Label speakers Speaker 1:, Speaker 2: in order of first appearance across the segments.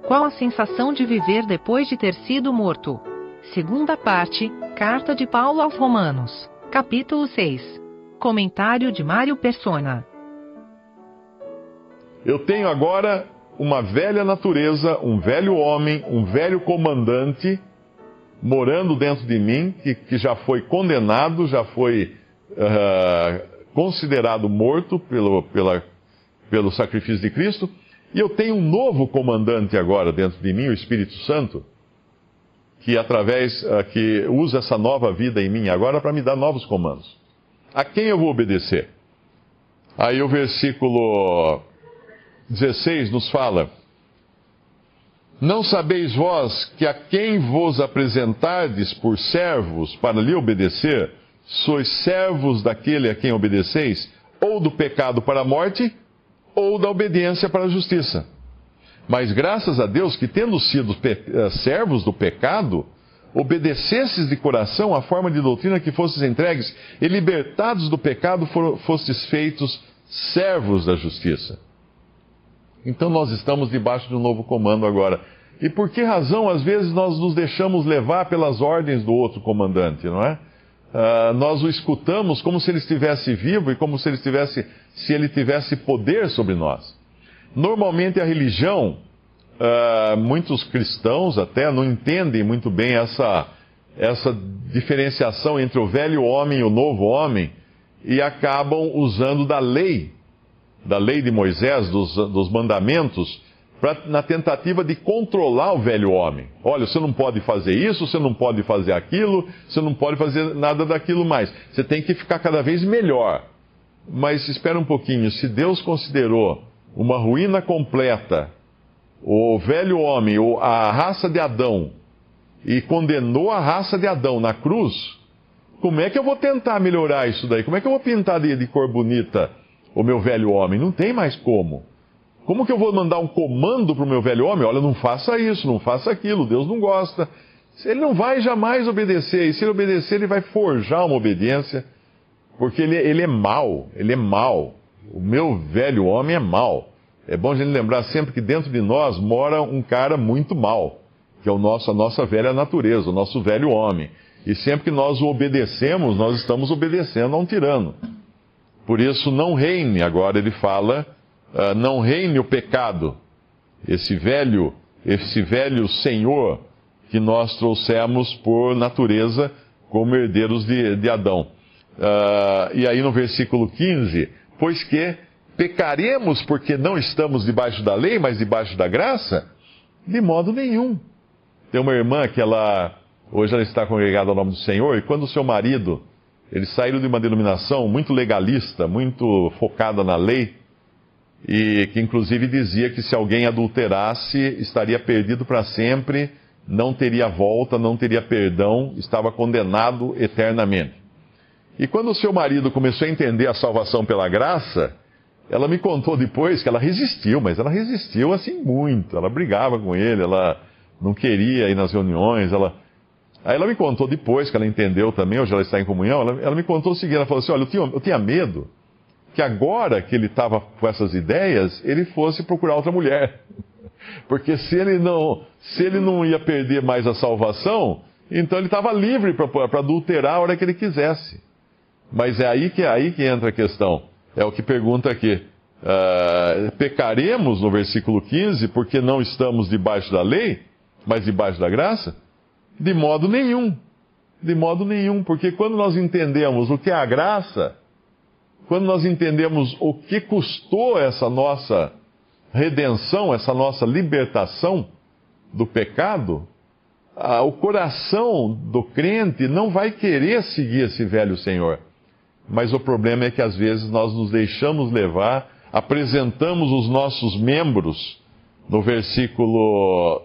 Speaker 1: Qual a sensação de viver depois de ter sido morto? Segunda parte, Carta de Paulo aos Romanos, capítulo 6. Comentário de Mário Persona.
Speaker 2: Eu tenho agora uma velha natureza, um velho homem, um velho comandante morando dentro de mim, que já foi condenado, já foi considerado morto pelo sacrifício de Cristo, e eu tenho um novo comandante agora dentro de mim, o Espírito Santo, que usa essa nova vida em mim agora para me dar novos comandos. A quem eu vou obedecer? Aí o versículo 16 nos fala: Não sabeis vós que a quem vos apresentardes por servos para lhe obedecer, sois servos daquele a quem obedeceis, ou do pecado para a morte, ou da obediência para a justiça. Mas graças a Deus que, tendo sido servos do pecado, obedecesses de coração à forma de doutrina que fostes entregues, e libertados do pecado fostes feitos servos da justiça. Então nós estamos debaixo de um novo comando agora. E por que razão, às vezes, nós nos deixamos levar pelas ordens do outro comandante, não é? Nós o escutamos como se ele estivesse vivo e como se ele tivesse poder sobre nós. Normalmente a religião, muitos cristãos até não entendem muito bem essa diferenciação entre o velho homem e o novo homem, e acabam usando da lei de Moisés, dos mandamentos, na tentativa de controlar o velho homem. Olha, você não pode fazer isso, você não pode fazer aquilo, você não pode fazer nada daquilo mais. Você tem que ficar cada vez melhor. Mas espera um pouquinho, se Deus considerou uma ruína completa o velho homem, a raça de Adão, e condenou a raça de Adão na cruz, como é que eu vou tentar melhorar isso daí? Como é que eu vou pintar de cor bonita o meu velho homem? Não tem mais como. Como que eu vou mandar um comando para o meu velho homem? Olha, não faça isso, não faça aquilo, Deus não gosta. Ele não vai jamais obedecer, e se ele obedecer, ele vai forjar uma obediência, porque ele é mau, ele é mau. O meu velho homem é mau. É bom a gente lembrar sempre que dentro de nós mora um cara muito mau, que é a nossa velha natureza, o nosso velho homem. E sempre que nós o obedecemos, nós estamos obedecendo a um tirano. Por isso, não reine, agora ele fala, não reine o pecado, esse velho senhor que nós trouxemos por natureza como herdeiros de Adão. E aí no versículo 15, pois que pecaremos porque não estamos debaixo da lei, mas debaixo da graça? De modo nenhum. Tem uma irmã que hoje ela está congregada ao nome do Senhor, e quando o seu marido, eles saíram de uma denominação muito legalista, muito focada na lei, e que inclusive dizia que se alguém adulterasse, estaria perdido para sempre, não teria volta, não teria perdão, estava condenado eternamente. E quando o seu marido começou a entender a salvação pela graça, ela me contou depois que ela resistiu, mas ela resistiu assim muito, ela brigava com ele, ela não queria ir nas reuniões, Aí ela me contou depois que ela entendeu também, hoje ela está em comunhão, ela me contou o seguinte, ela falou assim, olha, eu tinha medo que agora que ele estava com essas ideias, ele fosse procurar outra mulher. Porque se ele não ia perder mais a salvação, então ele estava livre para adulterar a hora que ele quisesse. Mas é aí que entra a questão. É o que pergunta aqui. Pecaremos, no versículo 15, porque não estamos debaixo da lei, mas debaixo da graça? De modo nenhum. De modo nenhum. Porque quando nós entendemos o que é a graça, quando nós entendemos o que custou essa nossa redenção, essa nossa libertação do pecado, o coração do crente não vai querer seguir esse velho Senhor. Mas o problema é que às vezes nós nos deixamos levar, apresentamos os nossos membros, no versículo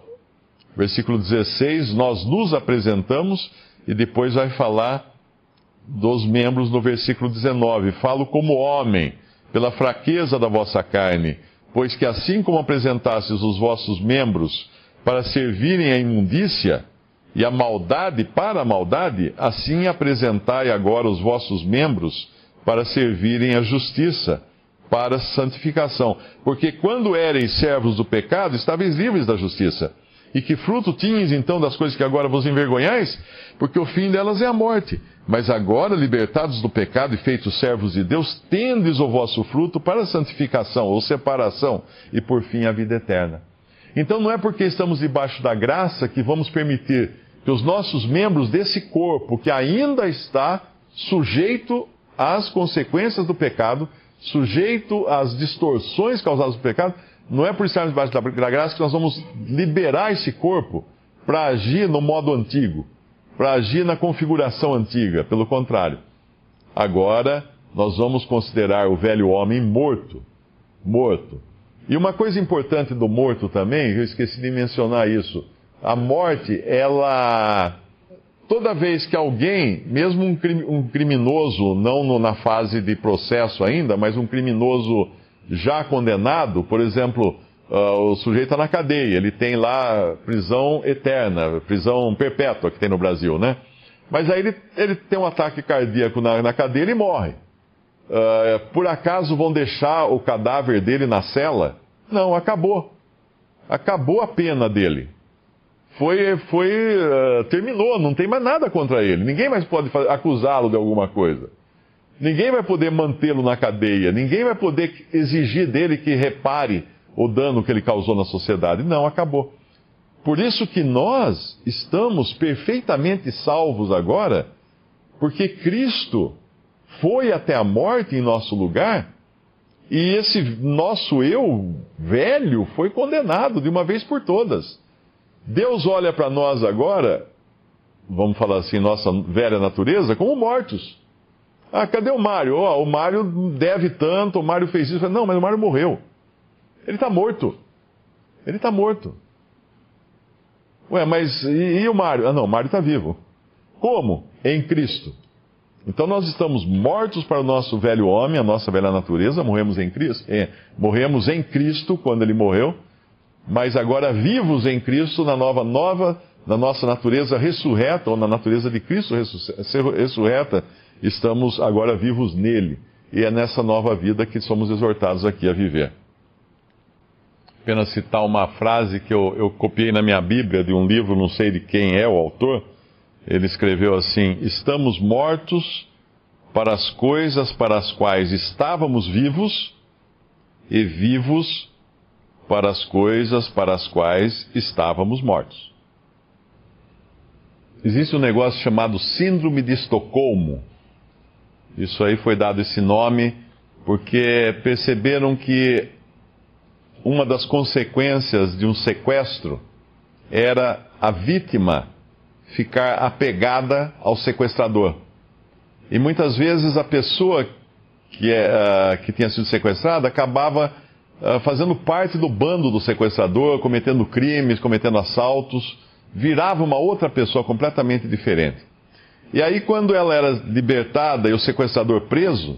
Speaker 2: 16, nós nos apresentamos, e depois vai falar dos membros no versículo 19. Falo como homem, pela fraqueza da vossa carne, pois que assim como apresentastes os vossos membros para servirem à imundícia, e a maldade para a maldade, assim apresentai agora os vossos membros para servirem à justiça. para santificação. Porque quando ereis servos do pecado, estáveis livres da justiça. E que fruto tinhas então das coisas que agora vos envergonhais? Porque o fim delas é a morte. Mas agora, libertados do pecado e feitos servos de Deus, tendes o vosso fruto para a santificação ou separação e por fim a vida eterna. Então não é porque estamos debaixo da graça que vamos permitir que os nossos membros desse corpo, que ainda está sujeito às consequências do pecado, sujeito às distorções causadas pelo pecado, não é por estarmos debaixo da graça que nós vamos liberar esse corpo para agir no modo antigo, para agir na configuração antiga. Pelo contrário, agora nós vamos considerar o velho homem morto. Morto. E uma coisa importante do morto também, eu esqueci de mencionar isso, a morte, ela... Toda vez que alguém, mesmo um criminoso, não na fase de processo ainda, mas um criminoso já condenado, por exemplo, o sujeito está na cadeia, ele tem lá prisão eterna, prisão perpétua que tem no Brasil, né? Mas aí ele tem um ataque cardíaco na cadeia e ele morre. Por acaso vão deixar o cadáver dele na cela? Não, acabou. Acabou a pena dele. Terminou, não tem mais nada contra ele. Ninguém mais pode acusá-lo de alguma coisa. Ninguém vai poder mantê-lo na cadeia. Ninguém vai poder exigir dele que repare o dano que ele causou na sociedade. Não, acabou. Por isso que nós estamos perfeitamente salvos agora, porque Cristo foi até a morte em nosso lugar, e esse nosso eu velho foi condenado de uma vez por todas. Deus olha para nós agora, vamos falar assim, nossa velha natureza, como mortos. Ah, cadê o Mário? O Mário deve tanto, o Mário fez isso. Não, mas o Mário morreu. Ele está morto. Ele está morto. Ué, mas e o Mário? Ah, não, o Mário está vivo. Como? Em Cristo. Então nós estamos mortos para o nosso velho homem, a nossa velha natureza, morremos em Cristo quando ele morreu, mas agora vivos em Cristo na nossa natureza ressurreta, ou na natureza de Cristo ressurreta, estamos agora vivos nele. E é nessa nova vida que somos exortados aqui a viver. Apenas citar uma frase que eu copiei na minha Bíblia, de um livro, não sei de quem é o autor. Ele escreveu assim: estamos mortos para as coisas para as quais estávamos vivos, e vivos para as coisas para as quais estávamos mortos. Existe um negócio chamado Síndrome de Estocolmo. Isso aí foi dado esse nome porque perceberam que uma das consequências de um sequestro era a vítima ficar apegada ao sequestrador. E muitas vezes a pessoa que tinha sido sequestrada acabava fazendo parte do bando do sequestrador, cometendo crimes, cometendo assaltos, virava uma outra pessoa completamente diferente. E aí, quando ela era libertada e o sequestrador preso,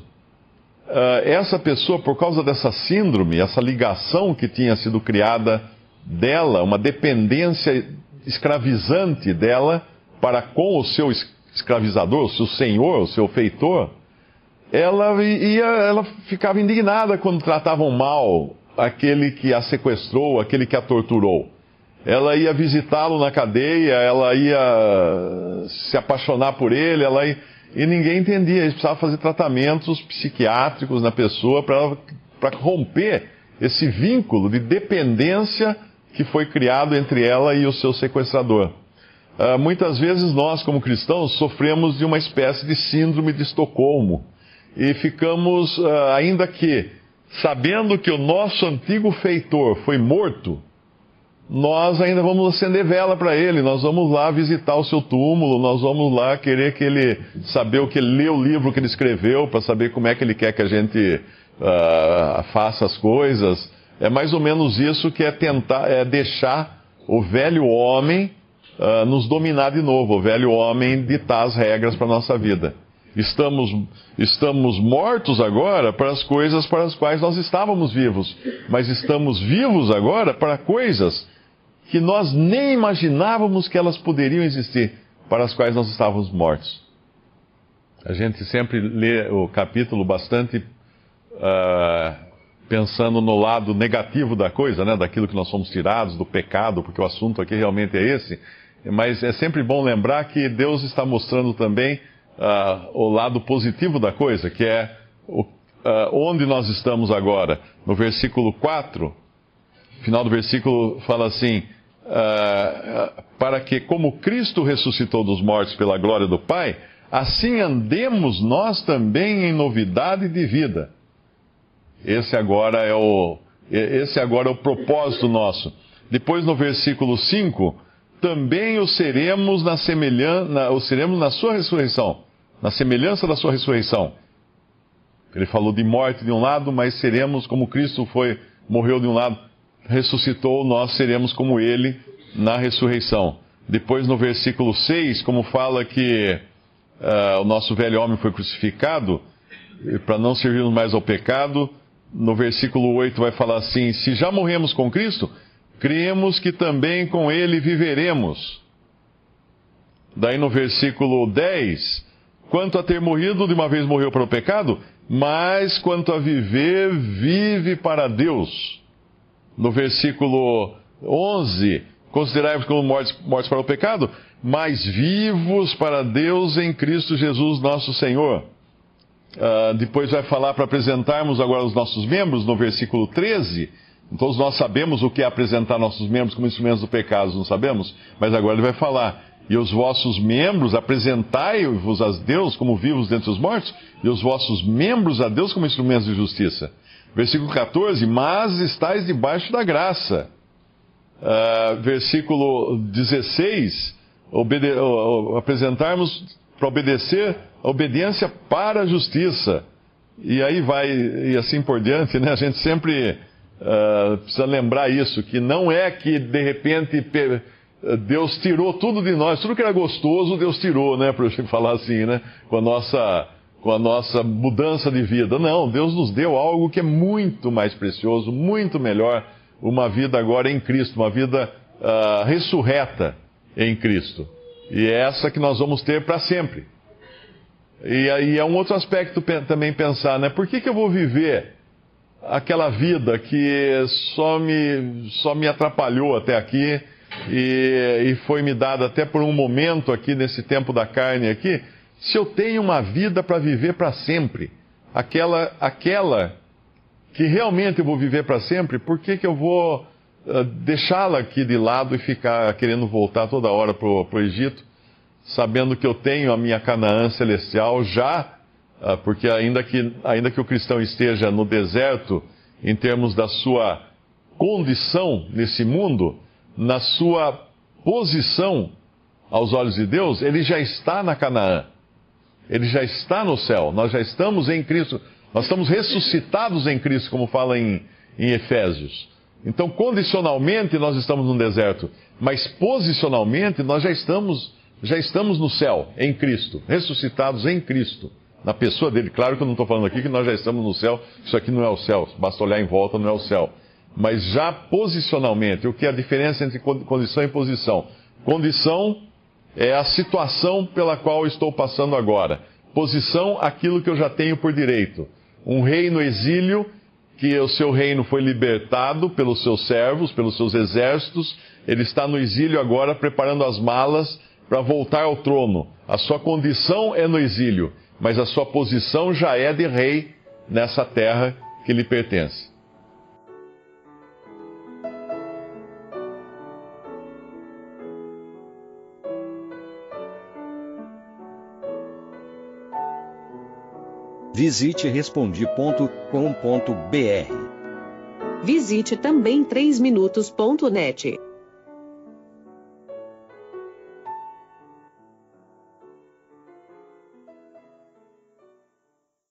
Speaker 2: essa pessoa, por causa dessa síndrome, essa ligação que tinha sido criada dela, uma dependência escravizante dela para com o seu escravizador, o seu senhor, o seu feitor, ela ficava indignada quando tratavam mal aquele que a sequestrou, aquele que a torturou. Ela ia visitá-lo na cadeia, ela ia se apaixonar por ele, e ninguém entendia. Eles precisavam fazer tratamentos psiquiátricos na pessoa para romper esse vínculo de dependência que foi criado entre ela e o seu sequestrador. Muitas vezes nós, como cristãos, sofremos de uma espécie de síndrome de Estocolmo. E ficamos, ainda que sabendo que o nosso antigo feitor foi morto, nós ainda vamos acender vela para ele, nós vamos lá visitar o seu túmulo, nós vamos lá querer que ele, saber o que ele lê, o livro que ele escreveu, para saber como é que ele quer que a gente faça as coisas. É mais ou menos isso que é deixar o velho homem nos dominar de novo, o velho homem ditar as regras para a nossa vida. Estamos mortos agora para as coisas para as quais nós estávamos vivos, mas estamos vivos agora para coisas que nós nem imaginávamos que elas poderiam existir, para as quais nós estávamos mortos. A gente sempre lê o capítulo bastante pensando no lado negativo da coisa, né? Daquilo que nós somos tirados, do pecado, porque o assunto aqui realmente é esse. Mas é sempre bom lembrar que Deus está mostrando também o lado positivo da coisa, que é onde nós estamos agora. No versículo 4, final do versículo fala assim, para que como Cristo ressuscitou dos mortos pela glória do Pai, assim andemos nós também em novidade de vida. Esse agora é o propósito nosso. Depois no versículo 5, também o seremos na sua ressurreição, na semelhança da sua ressurreição. Ele falou de morte de um lado, mas seremos como Cristo morreu de um lado, ressuscitou, nós seremos como Ele na ressurreição. Depois no versículo 6, como fala que o nosso velho homem foi crucificado, para não servirmos mais ao pecado, no versículo 8 vai falar assim, se já morremos com Cristo, cremos que também com Ele viveremos. Daí no versículo 10, quanto a ter morrido, de uma vez morreu para o pecado, mas quanto a viver, vive para Deus. No versículo 11, considerai-vos como mortos para o pecado, mas vivos para Deus em Cristo Jesus nosso Senhor. Depois vai falar para apresentarmos agora os nossos membros, no versículo 13. Todos nós sabemos o que é apresentar nossos membros como instrumentos do pecado, não sabemos? Mas agora ele vai falar, e os vossos membros apresentai-vos a Deus como vivos dentre os mortos, e os vossos membros a Deus como instrumentos de justiça. Versículo 14, mas estáis debaixo da graça. Versículo 16, apresentarmos para obedecer, a obediência para a justiça. E aí vai, e assim por diante, né? A gente sempre precisa lembrar isso, que não é que de repente Deus tirou tudo de nós, tudo que era gostoso Deus tirou, né? Para eu falar assim, né? Com a nossa mudança de vida. Não, Deus nos deu algo que é muito mais precioso, muito melhor, uma vida agora em Cristo, uma vida ressurreta em Cristo. E é essa que nós vamos ter para sempre. E aí é um outro aspecto também pensar, né? Por que eu vou viver aquela vida que só me atrapalhou até aqui e foi me dada até por um momento aqui nesse tempo da carne aqui, se eu tenho uma vida para viver para sempre, aquela que realmente eu vou viver para sempre, por que eu vou deixá-la aqui de lado e ficar querendo voltar toda hora para o Egito, sabendo que eu tenho a minha Canaã celestial já, porque ainda que o cristão esteja no deserto, em termos da sua condição nesse mundo, na sua posição aos olhos de Deus, ele já está na Canaã. Ele já está no céu. Nós já estamos em Cristo. Nós estamos ressuscitados em Cristo, como fala em Efésios. Então, condicionalmente, nós estamos no deserto. Mas posicionalmente, nós já estamos no céu, em Cristo. Ressuscitados em Cristo. Na pessoa dele. Claro que eu não estou falando aqui que nós já estamos no céu. Isso aqui não é o céu. Basta olhar em volta, não é o céu. Mas já posicionalmente, o que é a diferença entre condição e posição? Condição é a situação pela qual estou passando agora. Posição, aquilo que eu já tenho por direito. Um rei no exílio, que o seu reino foi libertado pelos seus servos, pelos seus exércitos. Ele está no exílio agora, preparando as malas para voltar ao trono. A sua condição é no exílio, mas a sua posição já é de rei nessa terra que lhe pertence.
Speaker 3: Visite Respondi.com.br.
Speaker 4: Visite também 3minutos.net.